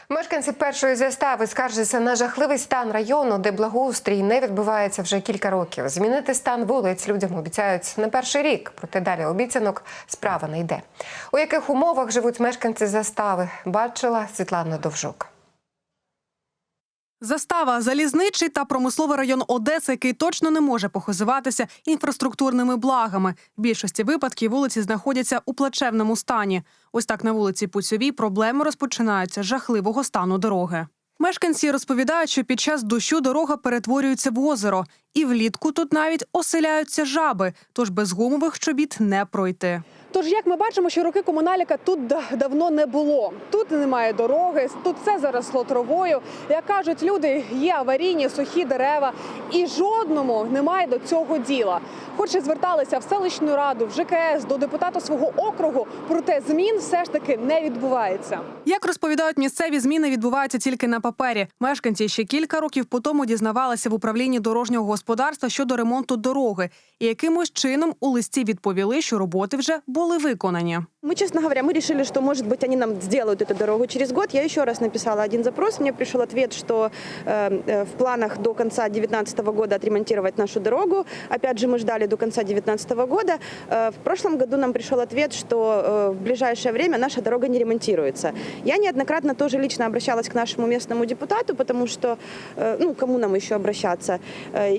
Мешканці першої застави скаржаться на жахливий стан району, де благоустрій не відбувається вже кілька років. Змінити стан вулиць людям обіцяють не перший рік, проте далі обіцянок справа не йде. У яких умовах живуть мешканці застави, бачила Світлана Довжук. Застава – залізничий та промисловий район Одеси, який точно не може похизуватися інфраструктурними благами. В більшості випадків вулиці знаходяться у плачевному стані. Ось так на вулиці Пуцьовій проблеми розпочинаються з жахливого стану дороги. Мешканці розповідають, що під час дощу дорога перетворюється в озеро. І влітку тут навіть оселяються жаби, тож без гумових чобіт не пройти. Тож, як ми бачимо, що роки комунальника тут давно не було. Тут немає дороги, тут все заросло травою. Як кажуть люди, є аварійні сухі дерева. І жодному немає до цього діла. Хоч і зверталися в селищну раду, в ЖКС, до депутата свого округу, проте змін все ж таки не відбувається. Як розповідають місцеві, зміни відбуваються тільки на папері. Мешканці ще кілька років по тому дізнавалися в управлінні дорожнього господарства щодо ремонту дороги. І якимось чином у листі відповіли, що роботи вже були виконані. Мы, честно говоря, мы решили, что, может быть, они нам сделают эту дорогу через год. Я еще раз написала один запрос. Мне пришел ответ, что в планах до конца 2019 года отремонтировать нашу дорогу. Опять же, мы ждали до конца 2019 года. В прошлом году нам пришел ответ, что в ближайшее время наша дорога не ремонтируется. Я неоднократно тоже лично обращалась к нашему местному депутату, потому что, кому нам еще обращаться.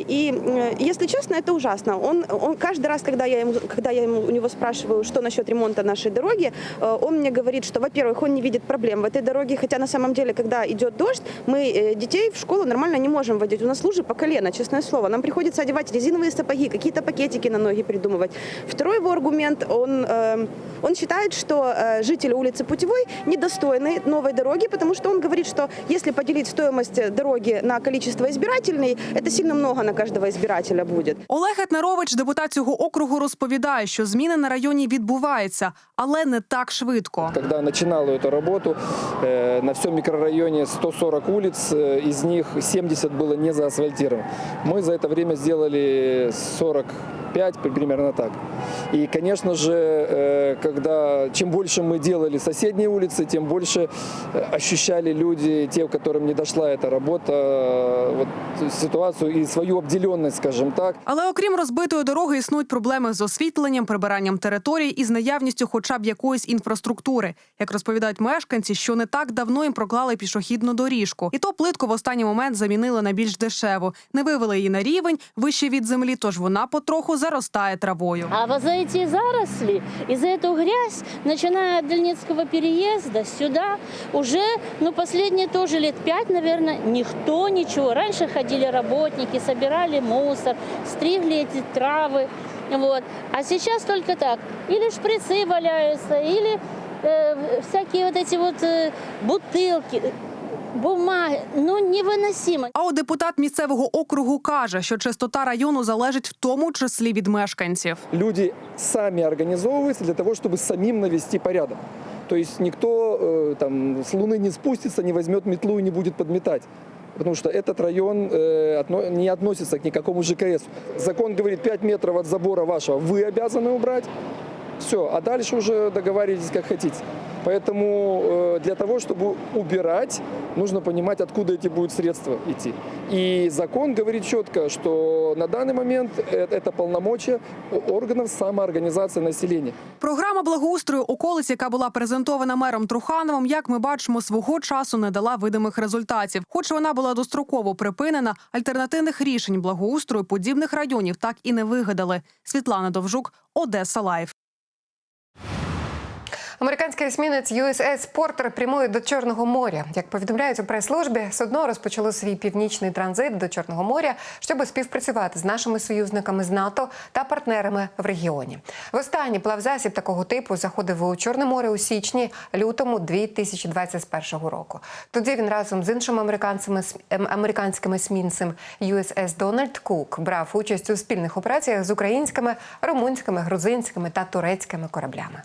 И, если честно, это ужасно. Он каждый раз, когда я у него спрашиваю, что насчет ремонта нашей дороги, он мне говорит, что, во-первых, он не видит проблем в этой дороге, хотя на самом деле, когда идет дождь, мы детей в школу нормально не можем водить. У нас лужи по колено, честное слово. Нам приходится одевать резиновые сапоги, какие-то пакетики на ноги придумывать. Второй его аргумент, он считает, что жители улицы Путевой недостойны новой дороги, потому что он говорит, что если поделить стоимость дороги на количество избирательной, это сильно много на каждого избирателя будет. Олег Етнарович, депутат цього округу, розповідає, що зміни на районі відбуваються, але не так швидко. Когда начинал эту работу, на всем микрорайоне 140 улиц, из них 70 было не заасфальтировано. Мы за это время сделали 45, примерно так. И, конечно же, чем больше мы делали соседние улицы, тем больше ощущали люди, те, которым не дошла эта работа, ситуацию и свою обделенность, скажем так. Але окрім розбитої дороги існують проблеми з освітленням, прибиранням територій і з наявністю хоча б якоїсь інфраструктури. Як розповідають мешканці, що не так давно їм проклали пішохідну доріжку. І то плитку в останній момент замінили на більш дешеву. Не вивели її на рівень, вище від землі, тож вона потроху заростає травою. А вот за эти заросли и за эту грязь, начиная от Дальницкого переезда сюда, уже, последние тоже лет 5, наверное, никто ничего. Раньше ходили работники, собирали мусор, стригли эти травы. Вот. А сейчас только так. Или шприцы валяются, или всякие вот эти бутылки. Бумаги, невиносимо. А от депутат місцевого округу каже, що чистота району залежить в тому числі від мешканців. Люди самі організовуються для того, щоб самим навести порядок. То есть никто с Луны не спустится, не возьмет метлу и не будет подметать. Потому что этот район не относится к никакому ЖКС. Закон говорит, 5 метров от забора вашего вы обязаны убрать. Все, а дальше уже договаривайтесь, как хотите. Поэтому для того, чтобы убирать, нужно понимать, откуда эти будут средства идти. И закон говорит четко, что на данный момент это полномочия органов самоорганизации населения. Програма благоустрою околиць, яка була презентована мером Трухановим, як ми бачимо, свого часу не дала видимих результатів. Хоч вона була достроково припинена, альтернативних рішень благоустрою подібних районів так і не вигадали. Світлана Довжук, Одеса Лайв. Американський есмінець USS Портер прямує до Чорного моря. Як повідомляють у прес-службі, судно розпочало свій північний транзит до Чорного моря, щоб співпрацювати з нашими союзниками з НАТО та партнерами в регіоні. Востаннє плавзасіб такого типу заходив у Чорне море у січні-лютому 2021 року. Тоді він разом з іншим американським есмінцем USS Дональд Кук брав участь у спільних операціях з українськими, румунськими, грузинськими та турецькими кораблями.